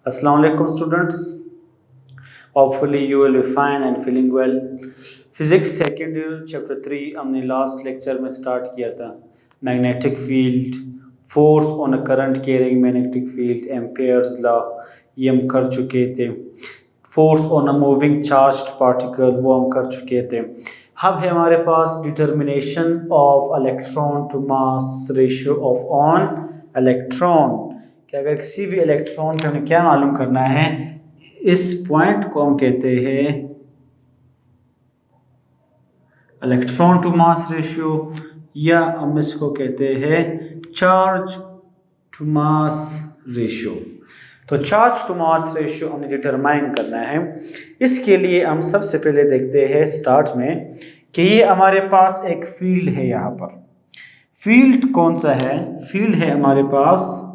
Assalamu alaikum students. Hopefully you will be fine and feeling well. Physics second year chapter 3 हमने last lecture में start किया था. Magnetic field, force on a current carrying magnetic field, Ampere's law ये हम कर चुके थे. Force on a moving charged particle वो हम कर चुके थे. अब है हमारे पास determination of electron to mass ratio of on electron. कि अगर किसी भी इलेक्ट्रॉन पे हमें क्या मालूम करना है, इस पॉइंट को हम कहते हैं इलेक्ट्रॉन टू मास रेशियो, या हम इसको कहते हैं चार्ज टू मास रेशियो. तो चार्ज टू मास रेशियो हमें डिटरमाइन करना है. इसके लिए हम सबसे पहले देखते हैं स्टार्ट में कि ये हमारे पास एक फील्ड है. यहाँ पर फील्ड कौन सा है? फील्ड है हमारे पास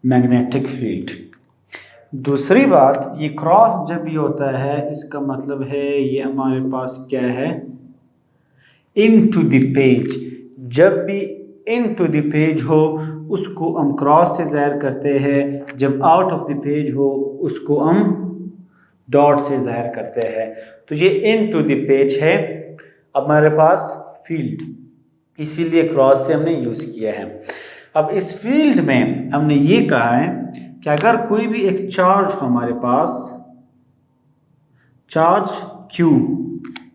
मैग्नेटिक फील्ड. दूसरी बात, ये क्रॉस जब भी होता है इसका मतलब है ये हमारे पास क्या है, इन टू द पेज. जब भी इन टू द पेज हो उसको हम क्रॉस से ज़ाहिर करते हैं, जब आउट ऑफ द पेज हो उसको हम डॉट से ज़ाहिर करते हैं. तो ये इन टू द पेज है हमारे पास फील्ड, इसीलिए क्रॉस से हमने यूज़ किया है. अब इस फील्ड में हमने ये कहा है कि अगर कोई भी एक चार्ज हमारे पास, चार्ज Q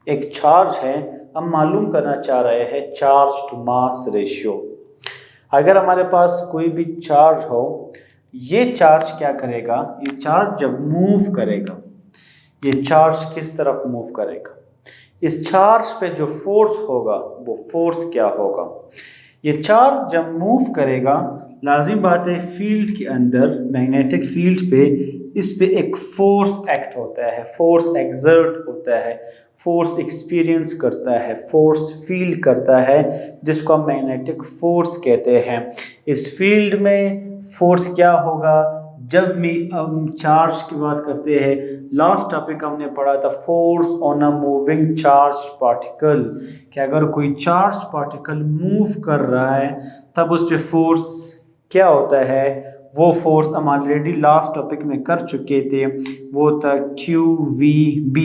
एक चार्ज है, हम मालूम करना चाह रहे हैं चार्ज टू मास रेशियो. अगर हमारे पास कोई भी चार्ज हो, ये चार्ज क्या करेगा, ये चार्ज जब मूव करेगा, ये चार्ज किस तरफ मूव करेगा, इस चार्ज पे जो फोर्स होगा वो फोर्स क्या होगा. ये चार्ज जब मूव करेगा, लाजिम बात है फील्ड के अंदर, मैग्नेटिक फील्ड पे, इस पे एक फोर्स एक्ट होता है, फोर्स एक्सर्ट होता है, फोर्स एक्सपीरियंस करता है, फोर्स फील करता है, जिसको हम मैग्नेटिक फोर्स कहते हैं. इस फील्ड में फोर्स क्या होगा, जब भी हम चार्ज की बात करते हैं, लास्ट टॉपिक हमने पढ़ा था force on a moving charge particle, कि अगर कोई चार्ज पार्टिकल मूव कर रहा है तब उस पर फोर्स क्या होता है. वो फोर्स हम ऑलरेडी लास्ट टॉपिक में कर चुके थे, वो था QVB.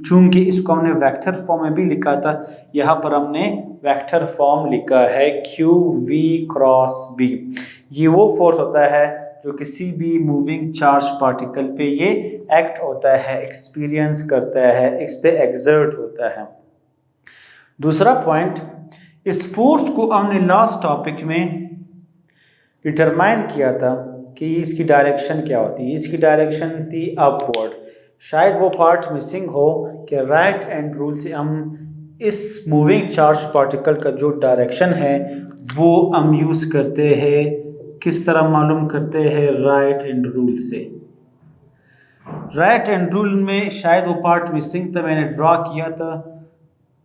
चूंकि इसको हमने वेक्टर फॉर्म में भी लिखा था, यहाँ पर हमने वेक्टर फॉर्म लिखा है QV क्रॉस B. ये वो फोर्स होता है जो किसी भी मूविंग चार्ज पार्टिकल पे ये एक्ट होता है, एक्सपीरियंस करता है, इस पे एक्सर्ट होता है. दूसरा पॉइंट, इस फोर्स को हमने लास्ट टॉपिक में डिटरमाइन किया था कि इसकी डायरेक्शन क्या होती है. इसकी डायरेक्शन थी अपवर्ड. शायद वो पार्ट मिसिंग हो कि राइट हैंड रूल से हम इस मूविंग चार्ज पार्टिकल का जो डायरेक्शन है वो हम यूज़ करते हैं. किस तरह मालूम करते हैं? राइट हैंड रूल से. राइट हैंड रूल में शायद वो पार्ट मिसिंग था, मैंने ड्रॉ किया था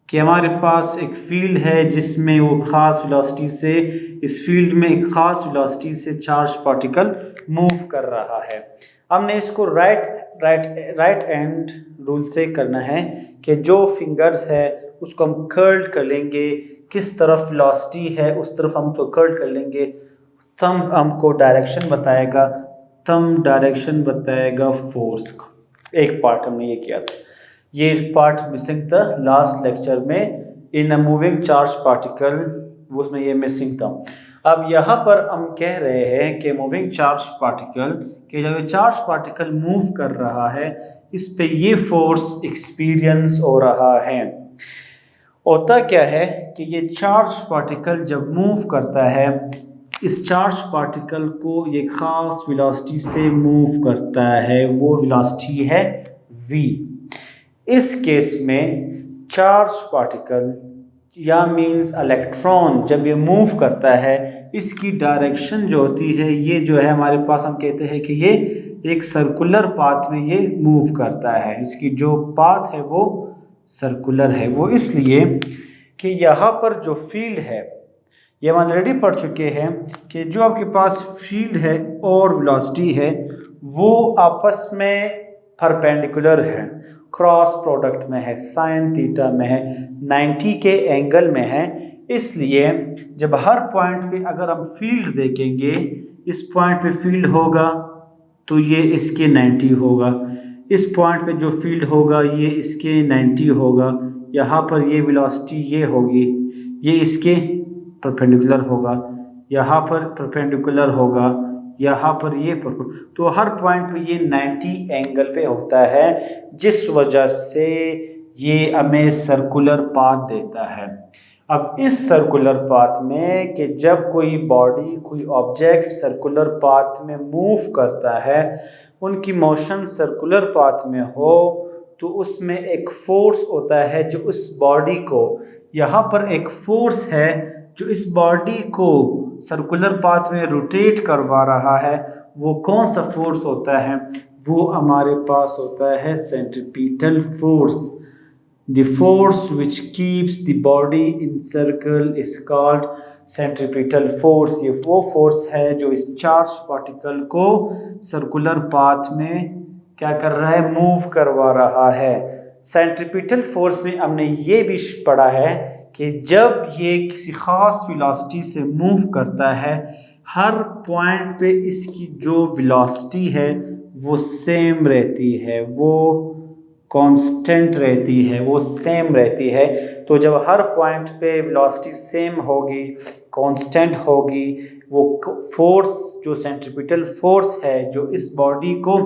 कि हमारे पास एक फील्ड है जिसमें वो ख़ास वेलोसिटी से, इस फील्ड में एक ख़ास वेलोसिटी से चार्ज पार्टिकल मूव कर रहा है. हमने इसको राइट हैंड रूल से करना है कि जो फिंगर्स है उसको हम कर्ल कर लेंगे, किस तरफ वेलोसिटी है उस तरफ हम तो कर्ल कर लेंगे. तम हमको डायरेक्शन बताएगा, फोर्स का. एक पार्ट हमने ये किया था, ये पार्ट मिसिंग था लास्ट लेक्चर में, इन अ मूविंग चार्ज पार्टिकल, उसमें ये मिसिंग था. अब यहाँ पर हम कह रहे हैं कि मूविंग चार्ज पार्टिकल के जब चार्ज पार्टिकल मूव कर रहा है, इस पे ये फोर्स एक्सपीरियंस हो रहा है. होता क्या है कि ये चार्ज पार्टिकल जब मूव करता है, इस चार्ज पार्टिकल को ये खास वेलोसिटी से मूव करता है, वो वेलोसिटी है v. इस केस में चार्ज पार्टिकल या मींस इलेक्ट्रॉन जब ये मूव करता है, इसकी डायरेक्शन जो होती है, ये जो है हमारे पास, हम कहते हैं कि ये एक सर्कुलर पाथ में ये मूव करता है. इसकी जो पाथ है वो सर्कुलर है. वो इसलिए कि यहाँ पर जो फील्ड है, ये हम ऑलरेडी पढ़ चुके हैं कि जो आपके पास फील्ड है और वेलोसिटी है वो आपस में परपेंडिकुलर है, क्रॉस प्रोडक्ट में है, साइन थीटा में है, 90 के एंगल में है. इसलिए जब हर पॉइंट पे अगर हम फील्ड देखेंगे, इस पॉइंट पे फील्ड होगा, तो ये इसके 90 होगा। इस पॉइंट पे जो फील्ड होगा ये इसके 90 होगा। यहाँ पर ये वेलोसिटी ये होगी, ये इसके परपेंडिकुलर होगा, यहाँ पर परपेंडिकुलर होगा, यहाँ पर ये तो हर पॉइंट पे ये 90 एंगल पे होता है, जिस वजह से ये हमें सर्कुलर पाथ देता है। अब इस सर्कुलर पाथ में कि जब कोई बॉडी कोई ऑब्जेक्ट सर्कुलर पाथ में मूव करता है, उनकी मोशन सर्कुलर पाथ में हो, तो उसमें एक फोर्स होता है जो उस बॉडी को, यहाँ पर एक फोर्स है जो इस बॉडी को सर्कुलर पाथ में रोटेट करवा रहा है। वो कौन सा फोर्स होता है? वो हमारे पास होता है centripetal force. The force which keeps the body in circle is called centripetal force। ये वो फोर्स है जो इस चार्ज पार्टिकल को सर्कुलर पाथ में क्या कर रहा है? मूव करवा रहा है। सेंट्रीपिटल फोर्स में हमने ये भी पढ़ा है कि जब ये किसी ख़ास वेलोसिटी से मूव करता है, हर पॉइंट पे इसकी जो वेलोसिटी है वो सेम रहती है, वो कांस्टेंट रहती है, वो सेम रहती है। तो जब हर पॉइंट पे वेलोसिटी सेम होगी, कांस्टेंट होगी, वो फोर्स जो सेंट्रीपिटल फोर्स है जो इस बॉडी को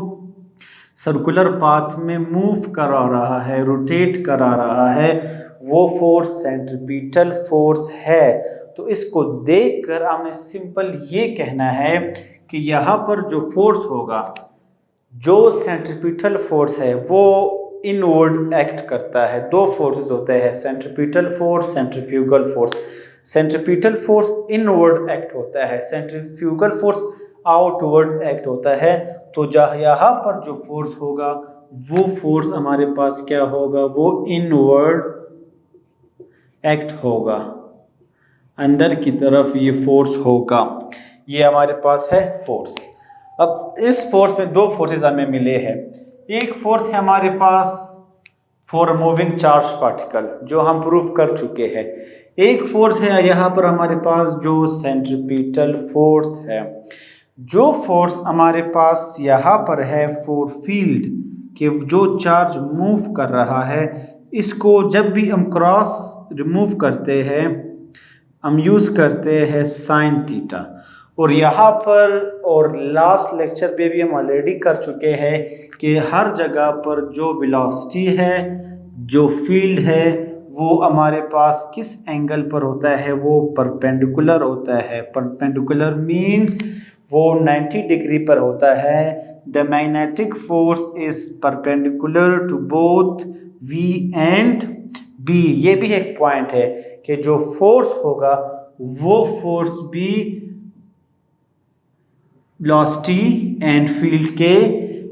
सर्कुलर पाथ में मूव करा रहा है, रोटेट करा रहा है, वो फोर्स सेंट्रीपिटल फोर्स है। तो इसको देखकर हमें सिंपल ये कहना है कि यहाँ पर जो फोर्स होगा, जो सेंट्रीपिटल फोर्स है वो इनवर्ड एक्ट करता है। दो फोर्सेस होते हैं, centripetal force, centrifugal force. Centripetal force inward act होता है, सेंट्रीफ्यूगल फोर्स आउटवर्ड एक्ट होता है। तो यहाँ पर जो फोर्स होगा वो फोर्स हमारे पास क्या होगा? वो इनवर्ड एक्ट होगा, अंदर की तरफ ये फोर्स होगा। ये हमारे पास है फोर्स। अब इस फोर्स में दो फोर्सेस हमें मिले हैं। एक फोर्स है हमारे पास फॉर मूविंग चार्ज पार्टिकल, जो हम प्रूव कर चुके हैं। एक फोर्स है यहाँ पर हमारे पास जो सेंट्रीपिटल फोर्स है। जो फोर्स हमारे पास यहाँ पर है फॉर फील्ड, कि जो चार्ज मूव कर रहा है, इसको जब भी हम क्रॉस रिमूव करते हैं हम यूज़ करते हैं साइन थीटा। और यहाँ पर और लास्ट लेक्चर पे भी हम ऑलरेडी कर चुके हैं कि हर जगह पर जो वेलोसिटी है, जो फील्ड है, वो हमारे पास किस एंगल पर होता है? वो परपेंडिकुलर होता है। परपेंडिकुलर मीन्स वो 90 डिग्री पर होता है। The magnetic force is perpendicular to both V and B। ये भी एक पॉइंट है कि जो फोर्स होगा वो फोर्स भी वेलोसिटी एंड फील्ड के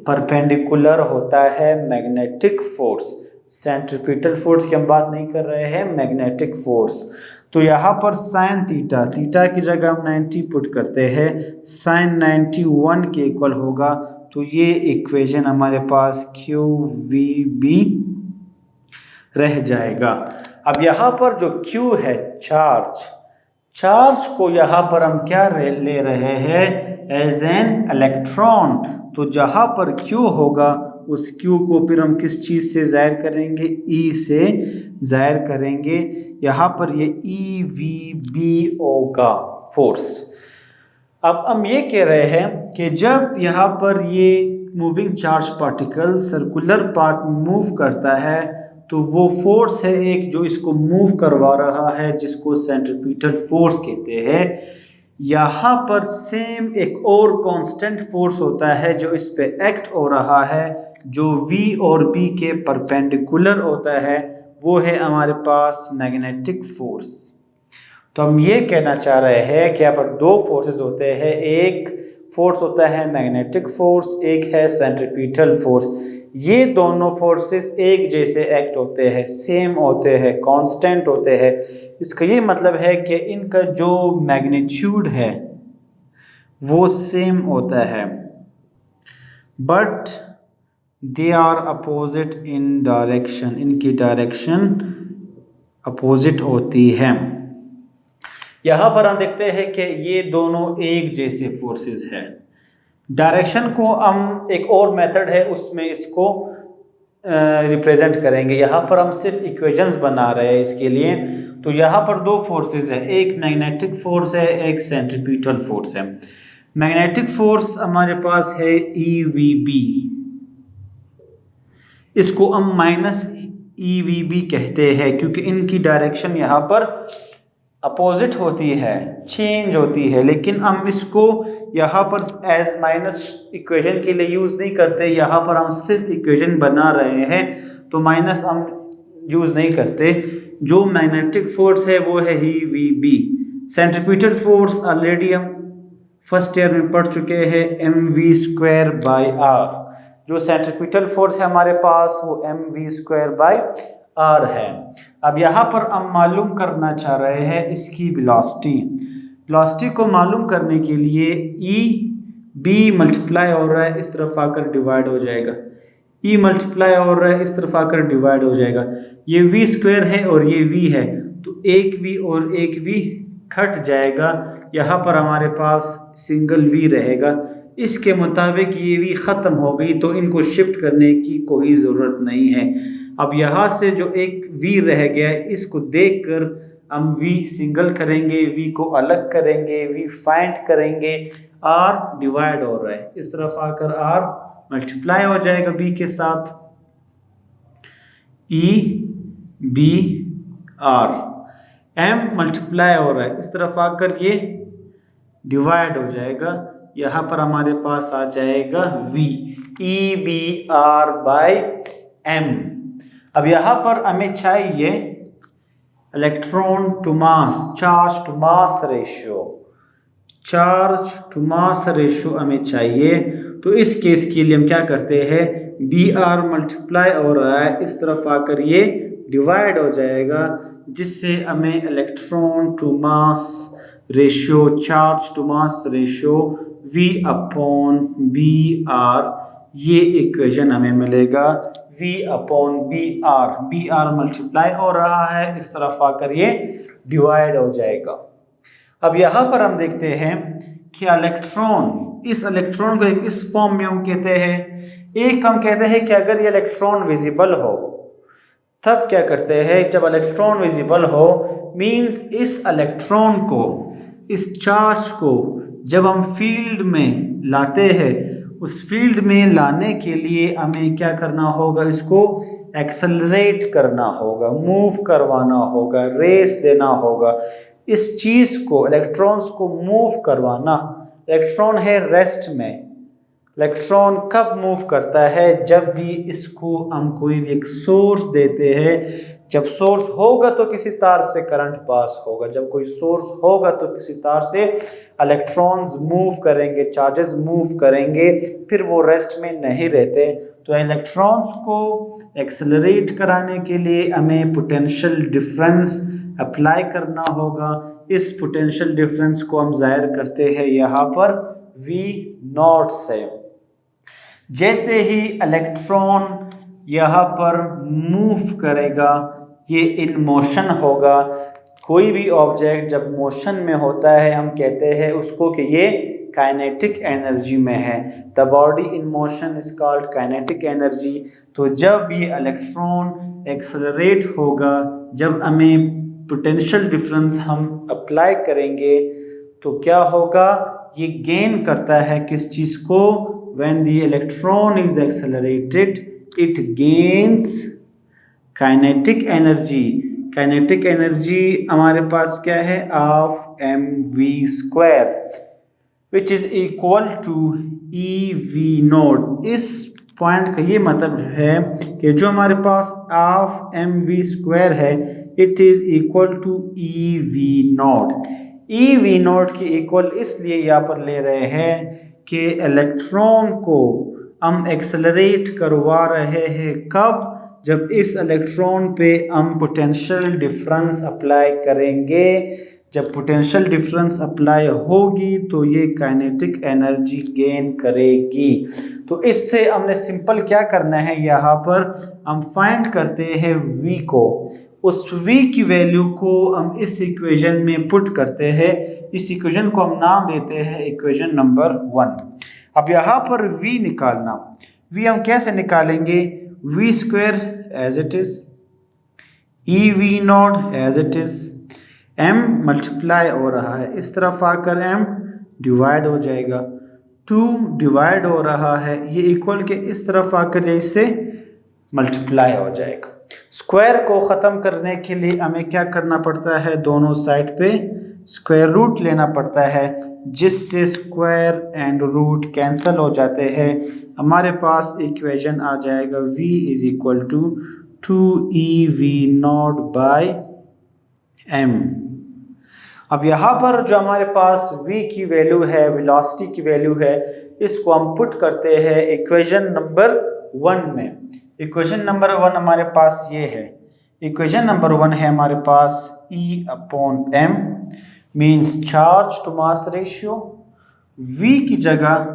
परपेंडिकुलर होता है। मैग्नेटिक फोर्स, सेंट्रीपिटल फोर्स की हम बात नहीं कर रहे हैं, मैग्नेटिक फोर्स। तो यहाँ पर साइन थीटा, थीटा की जगह हम 90 पुट करते हैं, साइन 91 के इक्वल होगा। तो ये इक्वेशन हमारे पास QVB रह जाएगा। अब यहाँ पर जो Q है चार्ज, चार्ज को यहाँ पर हम क्या ले रहे हैं? As an electron. तो जहाँ पर Q होगा उस Q को फिर हम किस चीज़ से ज़ाहिर करेंगे? E से ज़ाहिर करेंगे। यहाँ पर ये EVB होगा फोर्स। अब हम ये कह रहे हैं कि जब यहाँ पर ये moving charge particle circular path move करता है, तो वो फोर्स है एक जो इसको मूव करवा रहा है, जिसको सेंट्रीपिटल फोर्स कहते हैं। यहाँ पर सेम एक और कांस्टेंट फोर्स होता है जो इस पे एक्ट हो रहा है, जो V और B के परपेंडिकुलर होता है। वो है हमारे पास मैग्नेटिक फोर्स। तो हम ये कहना चाह रहे हैं कि यहाँ पर दो फोर्सेस होते हैं। एक फोर्स होता है मैग्नेटिक फोर्स, एक है सेंट्रीपिटल फोर्स। ये दोनों फोर्सेस एक जैसे एक्ट होते हैं, सेम होते हैं, कांस्टेंट होते हैं। इसका ये मतलब है कि इनका जो मैग्नीट्यूड है वो सेम होता है, but they are opposite in direction. इनकी डायरेक्शन अपोजिट होती है। यहाँ पर हम देखते हैं कि ये दोनों एक जैसे फोर्सेस हैं। डायरेक्शन को हम एक और मेथड है उसमें इसको रिप्रेजेंट करेंगे। यहाँ पर हम सिर्फ इक्वेशंस बना रहे हैं इसके लिए। तो यहाँ पर दो फोर्सेस है, एक मैग्नेटिक फोर्स है, एक सेंट्रीपिटल फोर्स है। मैग्नेटिक फोर्स हमारे पास है EVB, इसको हम माइनस EVB कहते हैं क्योंकि इनकी डायरेक्शन यहाँ पर अपोजिट होती है, चेंज होती है, लेकिन हम इसको यहाँ पर एज माइनस इक्वेशन के लिए यूज़ नहीं करते। यहाँ पर हम सिर्फ इक्वेशन बना रहे हैं तो माइनस हम यूज़ नहीं करते। जो मैग्नेटिक फोर्स है वो है EVB। सेंट्रीपिटल फोर्स ऑलरेडी हम फर्स्ट ईयर में पढ़ चुके हैं, mv²/r। जो सेंट्रीपिटल फोर्स है हमारे पास वो mv²/r है। अब यहाँ पर हम मालूम करना चाह रहे हैं इसकी वेलोसिटी। वेलोसिटी को मालूम करने के लिए EB मल्टीप्लाई हो रहा है, इस तरफ आकर डिवाइड हो जाएगा। E मल्टीप्लाई हो रहा है, इस तरफ आकर डिवाइड हो जाएगा। ये v² है और ये v है, तो एक v और एक v कट जाएगा। यहाँ पर हमारे पास सिंगल v रहेगा। इसके मुताबिक ये v ख़त्म हो गई तो इनको शिफ्ट करने की कोई ज़रूरत नहीं है। अब यहाँ से जो एक v रह गया है इसको देखकर हम v सिंगल करेंगे, v को अलग करेंगे, v फाइंड करेंगे। r डिवाइड हो रहा है, इस तरफ आकर r मल्टीप्लाई हो जाएगा b के साथ, EBR। m मल्टीप्लाई हो रहा है, इस तरफ आकर ये डिवाइड हो जाएगा। यहाँ पर हमारे पास आ जाएगा v, EBR/m। अब यहाँ पर हमें चाहिए electron to mass, charge to mass ratio. Charge to mass ratio हमें चाहिए, तो इस केस के लिए हम क्या करते हैं, Br मल्टीप्लाई हो रहा है, इस तरफ आकर ये डिवाइड हो जाएगा, जिससे हमें electron to mass ratio, charge to mass ratio V/Br, ये इक्वेशन हमें मिलेगा V/Br। Br मल्टीप्लाई हो रहा है, इस तरफ आकर ये डिवाइड हो जाएगा। अब यहाँ पर हम देखते हैं कि इलेक्ट्रॉन, इस इलेक्ट्रॉन को इस फॉर्म में हम कहते हैं। एक हम कहते हैं कि अगर ये इलेक्ट्रॉन विजिबल हो तब क्या करते हैं, जब इलेक्ट्रॉन विजिबल हो मींस इस इलेक्ट्रॉन को, इस चार्ज को जब हम फील्ड में लाते हैं, उस फील्ड में लाने के लिए हमें क्या करना होगा, इसको एक्सेलरेट करना होगा, मूव करवाना होगा, रेस देना होगा। इस चीज़ को, इलेक्ट्रॉन्स को मूव करवाना। इलेक्ट्रॉन है रेस्ट में। इलेक्ट्रॉन कब मूव करता है, जब भी इसको हम कोई एक सोर्स देते हैं। जब सोर्स होगा तो किसी तार से करंट पास होगा, जब कोई सोर्स होगा तो किसी तार से इलेक्ट्रॉन्स मूव करेंगे, चार्जेस मूव करेंगे, फिर वो रेस्ट में नहीं रहते। तो इलेक्ट्रॉन्स को एक्सेलरेट कराने के लिए हमें पोटेंशियल डिफरेंस अप्लाई करना होगा। इस पोटेंशियल डिफरेंस को हम जाहिर करते हैं यहाँ पर V0 से। जैसे ही इलेक्ट्रॉन यहाँ पर मूव करेगा, ये इन मोशन होगा। कोई भी ऑब्जेक्ट जब मोशन में होता है हम कहते हैं उसको कि ये काइनेटिक एनर्जी में है। The body in motion is called kinetic energy. तो जब ये इलेक्ट्रॉन एक्सेलरेट होगा, जब हमें पोटेंशियल डिफरेंस हम अप्लाई करेंगे तो क्या होगा, ये गेन करता है किस चीज़ को, when the electron is accelerated it gains kinetic energy। kinetic energy हमारे पास क्या है, of mv² which is equal to EV0। इस पॉइंट का ये मतलब है कि जो हमारे पास of mv² है it is equal to EV0। EV0 की इक्वल इसलिए यहाँ पर ले रहे हैं कि इलेक्ट्रॉन को हम एक्सेलरेट करवा रहे हैं कब, जब इस इलेक्ट्रॉन पे हम पोटेंशियल डिफरेंस अप्लाई करेंगे। जब पोटेंशियल डिफरेंस अप्लाई होगी तो ये काइनेटिक एनर्जी गेन करेगी। तो इससे हमने सिंपल क्या करना है, यहाँ पर हम फाइंड करते हैं V को। उस V की वैल्यू को हम इस इक्वेशन में पुट करते हैं। इस इक्वेशन को हम नाम देते हैं इक्वेशन नंबर 1। अब यहाँ पर v निकालना, v हम कैसे निकालेंगे, v square as it is, E V naught as it is, m multiply हो रहा है इस तरफ आकर m डिवाइड हो जाएगा, 2 डिवाइड हो रहा है ये इक्वल के इस तरफ आकर इससे मल्टीप्लाई हो जाएगा। स्क्वायर को ख़त्म करने के लिए हमें क्या करना पड़ता है, दोनों साइड पे स्क्वायर रूट लेना पड़ता है, जिससे स्क्वायर एंड रूट कैंसिल हो जाते हैं। हमारे पास इक्वेशन आ जाएगा v is equal to 2EV0 by m। अब यहाँ पर जो हमारे पास v की वैल्यू है, वेलोसिटी की वैल्यू है, इसको हम पुट करते हैं इक्वेशन नंबर 1 में। इक्वेशन नंबर 1 हमारे पास ये है, इक्वेशन नंबर 1 है हमारे पास E/m means charge to mass ratio, v की जगह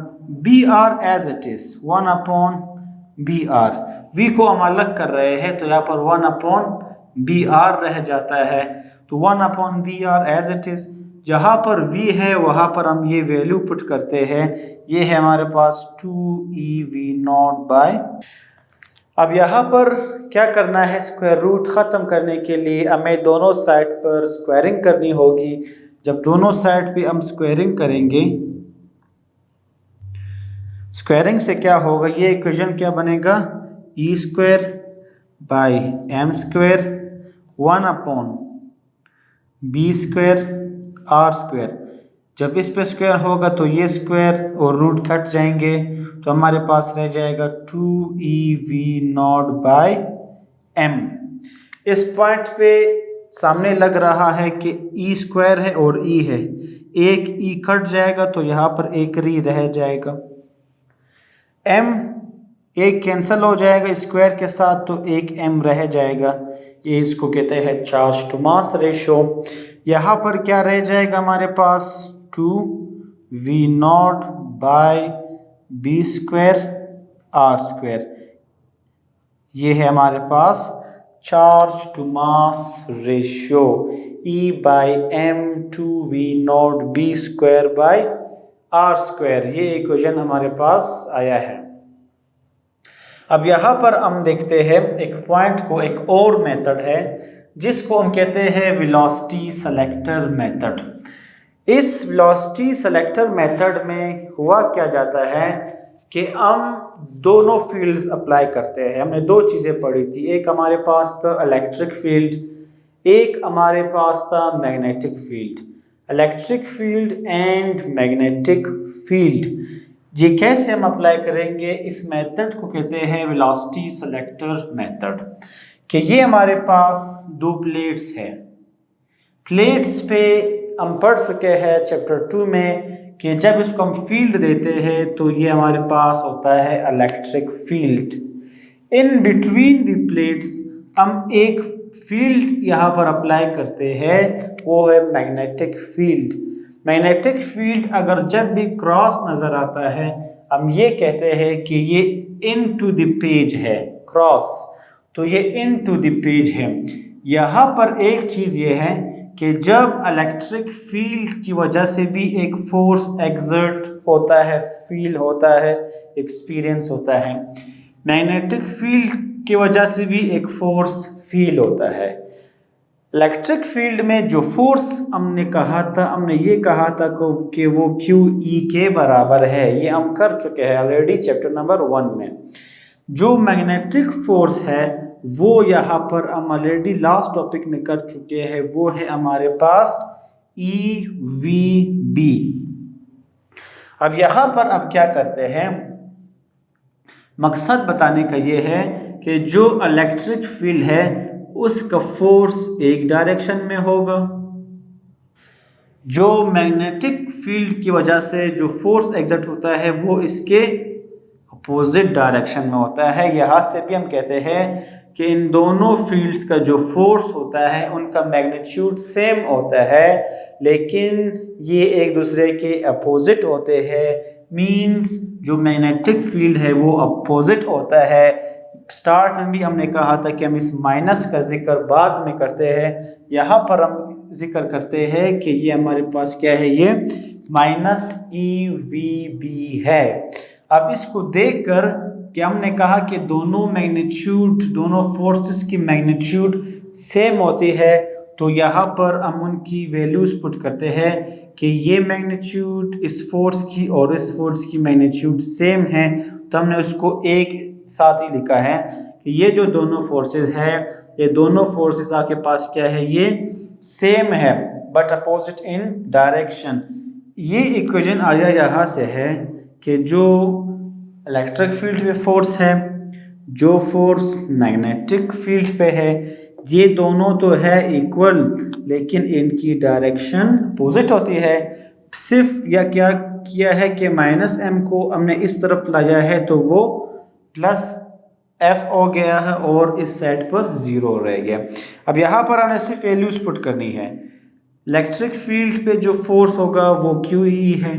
br as it is 1/br, v को हम अलग कर रहे हैं तो यहाँ पर 1/br रह जाता है, तो 1/br एज इट इज, जहाँ पर v है वहाँ पर हम ये वैल्यू पुट करते हैं, ये है हमारे पास 2EV0 बाई। अब यहाँ पर क्या करना है, स्क्वायर रूट ख़त्म करने के लिए हमें दोनों साइड पर स्क्वायरिंग करनी होगी। जब दोनों साइड पे हम स्क्वायरिंग करेंगे, स्क्वायरिंग से क्या होगा, ये इक्वेशन क्या बनेगा, E square by M square 1/b square R square. जब इस पे स्क्वायर होगा तो ये स्क्वायर और रूट कट जाएंगे, तो हमारे पास रह जाएगा 2EV0 बाई m। इस पॉइंट पे सामने लग रहा है कि ई स्क्वायर है और ई है, एक ई कट जाएगा तो यहाँ पर एक री रह जाएगा, m एक कैंसिल हो जाएगा स्क्वायर के साथ तो एक m रह जाएगा, ये इसको कहते हैं चार्ज टू मास रेशो। यहाँ पर क्या रह जाएगा हमारे पास 2V0 by b square R square, ये है हमारे पास charge to mass ratio E/m 2V0 b square by R square, ये इक्वेशन हमारे पास आया है। अब यहाँ पर हम देखते हैं एक पॉइंट को, एक और मेथड है जिसको हम कहते हैं वेलोसिटी सेलेक्टर मेथड। इस वेलोसिटी सेलेक्टर मेथड में हुआ क्या जाता है कि हम दोनों फील्ड्स अप्लाई करते हैं। हमने दो चीज़ें पढ़ी थी, एक हमारे पास था इलेक्ट्रिक फील्ड, एक हमारे पास था magnetic field. Electric field and magnetic field, ये कैसे हम अप्लाई करेंगे, इस मेथड को कहते हैं वेलोसिटी सेलेक्टर मेथड। कि ये हमारे पास दो प्लेट्स है, प्लेट्स पे हम पढ़ चुके हैं चैप्टर 2 में कि जब इसको हम फील्ड देते हैं तो ये हमारे पास होता है electric field. In between the plates हम एक फील्ड यहाँ पर अप्लाई करते हैं, वो है मैग्नेटिक फील्ड। मैग्नेटिक फील्ड अगर जब भी क्रॉस नज़र आता है हम ये कहते हैं कि ये इन टू द पेज है, क्रॉस तो ये इन टू द पेज है। यहाँ पर एक चीज़ ये है कि जब इलेक्ट्रिक फील्ड की वजह से भी एक फोर्स एक्सर्ट होता है, फील होता है, एक्सपीरियंस होता है, मैग्नेटिक फील्ड की वजह से भी एक फोर्स फील होता है। इलेक्ट्रिक फील्ड में जो फोर्स हमने कहा था, हमने ये कहा था कि वो QE के बराबर है, ये हम कर चुके हैं ऑलरेडी चैप्टर नंबर 1 में। जो मैग्नेटिक फोर्स है वो यहाँ पर हम ऑलरेडी लास्ट टॉपिक में कर चुके हैं, वो है हमारे पास EVB। अब यहाँ पर अब क्या करते हैं, मकसद बताने का ये है कि जो इलेक्ट्रिक फील्ड है उसका फोर्स एक डायरेक्शन में होगा, जो मैग्नेटिक फील्ड की वजह से जो फोर्स एग्जर्ट होता है वो इसके अपोजिट डायरेक्शन में होता है। यहाँ से भी हम कहते हैं कि इन दोनों फील्ड्स का जो फोर्स होता है उनका मैग्नीट्यूड सेम होता है, लेकिन ये एक दूसरे के अपोजिट होते हैं। मींस जो मैग्नेटिक फील्ड है वो अपोजिट होता है। स्टार्ट में भी हमने कहा था कि हम इस माइनस का जिक्र बाद में करते हैं, यहाँ पर हम जिक्र करते हैं कि ये हमारे पास क्या है, ये माइनस EVB है। अब इसको देखकर कि हमने कहा कि दोनों मैग्नीट्यूड, दोनों फोर्सेस की मैग्नीट्यूड सेम होती है, तो यहाँ पर हम उनकी वैल्यूज पुट करते हैं कि ये मैग्नीट्यूड इस फोर्स की और इस फोर्स की मैग्नीट्यूड सेम है, तो हमने उसको एक साथ ही लिखा है कि ये जो दोनों फोर्सेस है, ये दोनों फोर्सेस आपके पास क्या है, ये सेम है बट अपोजिट इन डायरेक्शन। ये इक्वेशन आया यहाँ से है कि जो इलेक्ट्रिक फील्ड पे फोर्स है, जो फोर्स मैग्नेटिक फील्ड पे है, ये दोनों तो है इक्वल, लेकिन इनकी डायरेक्शन अपोजिट होती है। सिर्फ या क्या किया है कि माइनस m को हमने इस तरफ लाया है तो वो प्लस f हो गया है और इस साइड पर 0 रह गया। अब यहाँ पर हमें सिर्फ वैल्यूज पुट करनी है। इलेक्ट्रिक फील्ड पे जो फोर्स होगा वो QE है,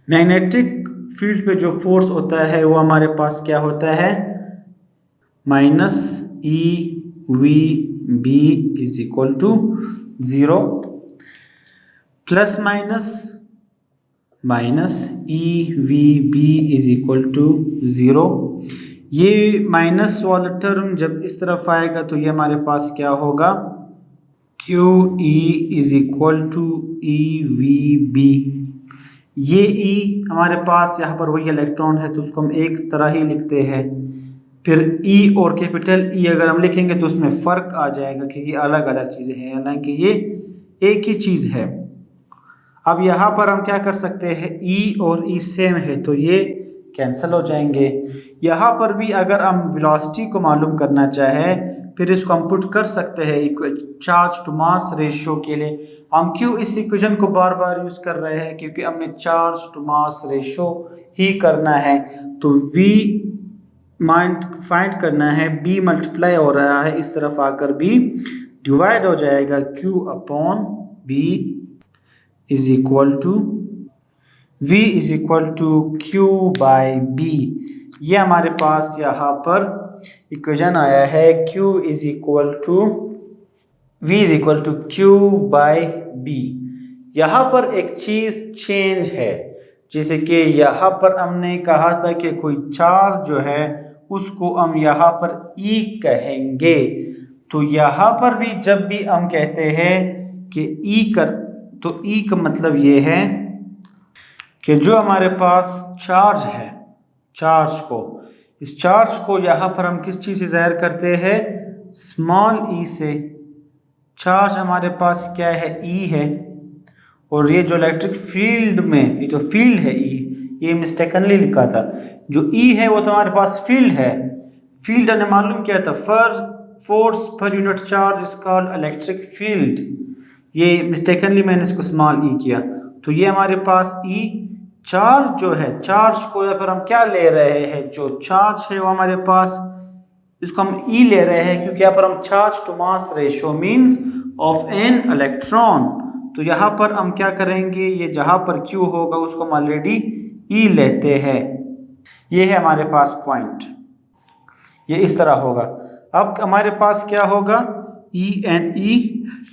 मैग्नेटिक फील्ड पे जो फोर्स होता है वो हमारे पास क्या होता है, minus EVB is equal to 0, plus minus minus EVB is equal to 0। ये माइनस वाला टर्म जब इस तरफ आएगा तो ये हमारे पास क्या होगा, QE is equal to EVB। ये E हमारे पास यहाँ पर वही इलेक्ट्रॉन है तो उसको हम एक तरह ही लिखते हैं। फिर E और कैपिटल E अगर हम लिखेंगे तो उसमें फ़र्क आ जाएगा कि ये अलग अलग चीज़ें हैं, हालांकि ये एक ही चीज़ है। अब यहाँ पर हम क्या कर सकते हैं, E और E सेम है तो ये कैंसिल हो जाएंगे। यहाँ पर भी अगर हम वेलोसिटी को मालूम करना चाहें फिर इसको हम पुट कर सकते हैं चार्ज टू मास रेशियो के लिए। हम क्यों इस इक्वेशन को बार बार यूज़ कर रहे हैं, क्योंकि हमने चार्ज टू मास रेशियो ही करना है। तो V फाइंड करना है, B मल्टीप्लाई हो रहा है, इस तरफ आकर B डिवाइड हो जाएगा, Q upon B is equal to V is equal to Q by B। ये हमारे पास यहाँ पर इक्वेशन आया है, Q is equal to V is equal to Q by B। यहाँ पर एक चीज़ चेंज है, जैसे कि यहाँ पर हमने कहा था कि कोई चार्ज जो है उसको हम यहाँ पर E कहेंगे, तो यहाँ पर भी जब भी हम कहते हैं कि E कर, तो E का मतलब ये है कि जो हमारे पास चार्ज है, इस चार्ज को यहाँ पर हम किस चीज़ से ज़ाहिर करते हैं, स्मॉल e से। चार्ज हमारे पास क्या है, E है, और ये जो इलेक्ट्रिक फील्ड में ये जो फील्ड है E, ये मिस्टेकनली लिखा था, जो E है वो तो हमारे पास फील्ड है। फील्ड हमने मालूम किया था, force per unit charge is called electric field. ये मिस्टेकनली मैंने इसको स्मॉल e किया, तो ये हमारे पास E चार्ज जो है, चार्ज को यहाँ पर हम क्या ले रहे हैं, जो चार्ज है वो हमारे पास, इसको हम E ले रहे हैं क्योंकि यहाँ पर हम charge to mass ratio means of an electron. तो यहाँ पर हम क्या करेंगे, ये जहाँ पर Q होगा उसको हम ऑलरेडी E लेते हैं। ये है हमारे पास पॉइंट, ये इस तरह होगा। अब हमारे पास क्या होगा, E एंड E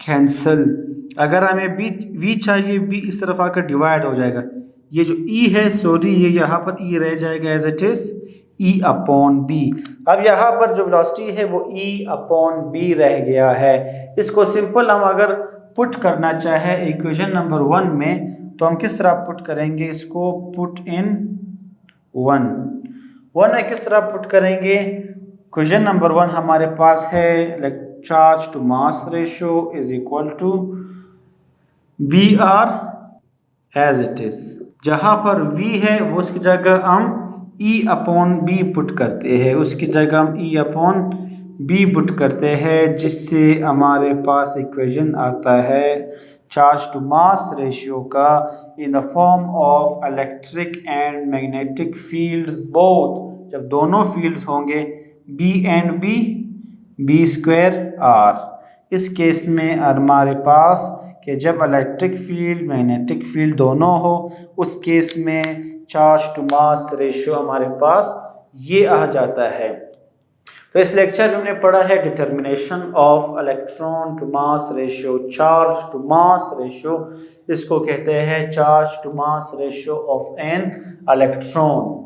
कैंसल। अगर हमें V चाहिए, B इस तरफ आकर डिवाइड हो जाएगा। ये जो E है, सॉरी ये यहाँ पर E रह जाएगा as it is E upon B। अब यहाँ पर जो वेलोसिटी है वो E अपॉन B रह गया है। इसको सिंपल हम अगर पुट करना चाहे इक्वेशन नंबर 1 में तो हम किस तरह पुट करेंगे, इसको पुट इन 1 में किस तरह पुट करेंगे। इक्वेशन नंबर 1 हमारे पास है charge to mass ratio is equal to BR as it is. जहाँ पर V है वो उसकी जगह हम E अपॉन B पुट करते हैं, उसकी जगह हम E अपॉन B पुट करते हैं, जिससे हमारे पास इक्वेशन आता है चार्ज टू मास रेशियो का in the form of electric and magnetic fields both. जब दोनों फील्ड्स होंगे B and B square R। इस केस में हमारे पास कि जब इलेक्ट्रिक फील्ड मैग्नेटिक फील्ड दोनों हो, उस केस में चार्ज टू मास रेशियो हमारे पास ये आ जाता है। तो इस लेक्चर में हमने पढ़ा है determination of electron to mass ratio, charge to mass ratio, इसको कहते हैं charge to mass ratio of an electron.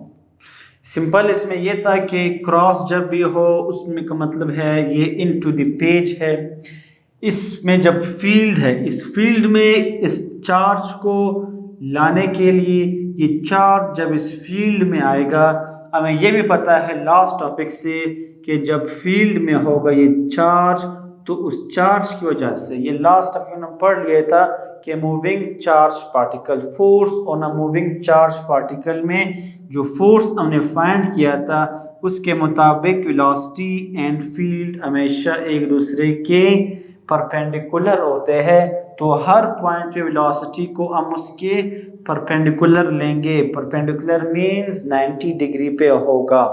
Simple इसमें यह था कि क्रॉस जब भी हो उसमें का मतलब है ये इन टू द पेज है। इसमें जब फील्ड है, इस फील्ड में इस चार्ज को लाने के लिए ये चार्ज जब इस फील्ड में आएगा, हमें ये भी पता है लास्ट टॉपिक से कि जब फील्ड में होगा ये चार्ज तो उस चार्ज की वजह से, ये लास्ट टॉपिक में पढ़ लिया था कि moving charge particle, force on a moving charge particle में जो फोर्स हमने फाइंड किया था उसके मुताबिक वेलोसिटी एंड फील्ड हमेशा एक दूसरे के परपेंडिकुलर होते हैं। तो हर पॉइंट पे वेलोसिटी को हम उसके परपेंडिकुलर लेंगे। परपेंडिकुलर मींस 90 डिग्री पे होगा।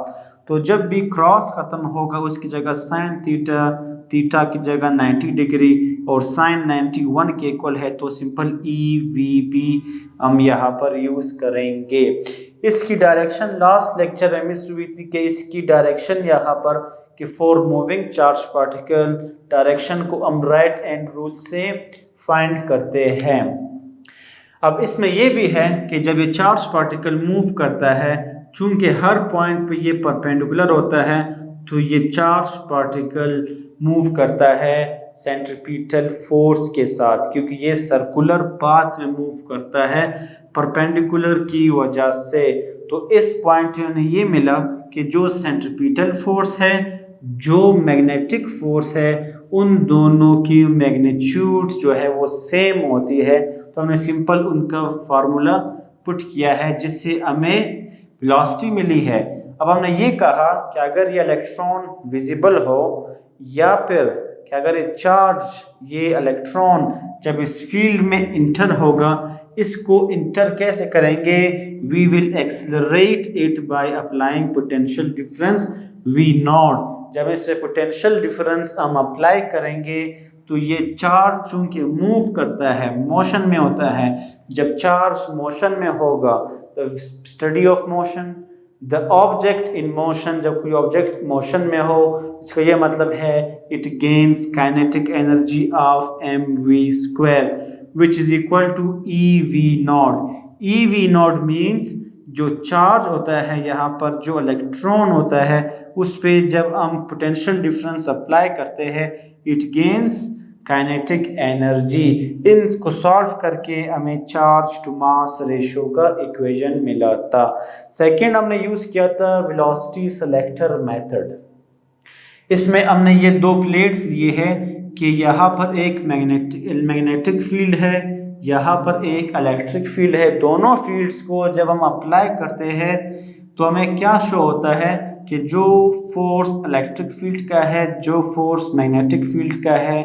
तो जब भी क्रॉस खत्म होगा उसकी जगह साइन थीटा, थीटा की जगह 90 डिग्री और साइन 91 के इक्वल है, तो सिंपल EVB हम यहाँ पर यूज करेंगे। इसकी डायरेक्शन लास्ट लेक्चर में मिस हुई थी कि इसकी डायरेक्शन यहाँ पर कि for moving charge particle direction को हम राइट हैंड रूल से फाइंड करते हैं। अब इसमें यह भी है कि जब ये चार्ज पार्टिकल मूव करता है, चूंकि हर पॉइंट पे ये परपेंडिकुलर होता है, तो ये चार्ज पार्टिकल मूव करता है सेंट्रीपिटल फोर्स के साथ, क्योंकि ये सर्कुलर पाथ में मूव करता है परपेंडिकुलर की वजह से। तो इस पॉइंट में ये मिला कि जो सेंट्रीपिटल फोर्स है, जो मैग्नेटिक फोर्स है, उन दोनों की मैग्नीट्यूड जो है वो सेम होती है। तो हमने सिंपल उनका फार्मूला पुट किया है जिससे हमें वेलोसिटी मिली है। अब हमने ये कहा कि अगर ये इलेक्ट्रॉन विजिबल हो या फिर कि अगर ये चार्ज, ये इलेक्ट्रॉन जब इस फील्ड में इंटर होगा, इसको इंटर कैसे करेंगे? We will accelerate it by applying potential difference V naught. जब इस पे पोटेंशियल डिफरेंस हम अप्लाई करेंगे तो ये चार्ज चूंकि मूव करता है, मोशन में होता है, जब चार्ज मोशन में होगा, the study of motion, the object in motion, जब कोई ऑब्जेक्ट मोशन में हो, इसका ये मतलब है it gains kinetic energy of mv² which is equal to EV not. EV not means जो चार्ज होता है यहाँ पर, जो इलेक्ट्रॉन होता है, उस पे जब हम पोटेंशियल डिफरेंस अप्लाई करते हैं इट गेन्स काइनेटिक एनर्जी। इनको सॉल्व करके हमें चार्ज टू मास रेशियो का इक्वेशन मिला था। सेकंड हमने यूज किया था वेलोसिटी सेलेक्टर मेथड। इसमें हमने ये दो प्लेट्स लिए हैं कि यहाँ पर एक मैग्नेटिक फील्ड है, यहाँ पर एक इलेक्ट्रिक फील्ड है। दोनों फील्ड्स को जब हम अप्लाई करते हैं तो हमें क्या शो होता है कि जो फोर्स इलेक्ट्रिक फील्ड का है, जो फोर्स मैग्नेटिक फील्ड का है,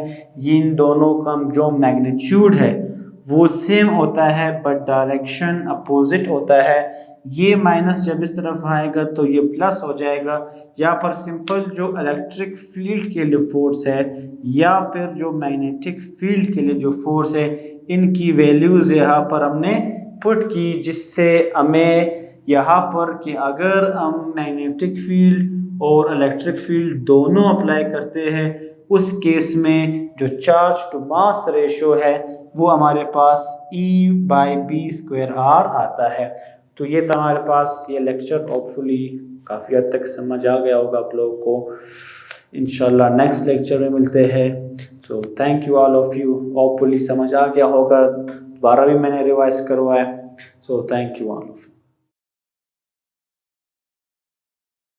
इन दोनों का जो मैग्नीट्यूड है वो सेम होता है बट डायरेक्शन अपोजिट होता है। ये माइनस जब इस तरफ आएगा तो ये प्लस हो जाएगा। यहाँ पर सिंपल जो इलेक्ट्रिक फील्ड के लिए फोर्स है या फिर जो मैग्नेटिक फील्ड के लिए जो फोर्स है, इनकी वैल्यूज यहाँ पर हमने पुट की, जिससे हमें यहाँ पर कि अगर हम मैग्नेटिक फील्ड और इलेक्ट्रिक फील्ड दोनों अप्लाई करते हैं, उस केस में जो चार्ज टू मास रेशियो है वो हमारे पास E/B² आता है। तो ये था हमारे पास ये लेक्चर। होपफुली काफ़ी हद तक समझ आ गया होगा आप लोगों को। इंशाल्लाह नेक्स्ट लेक्चर में मिलते हैं। So thank you all of you. Hopefully समझ आ गया होगा, दोबारा भी मैंने रिवाइज करवाया। So thank you all of you.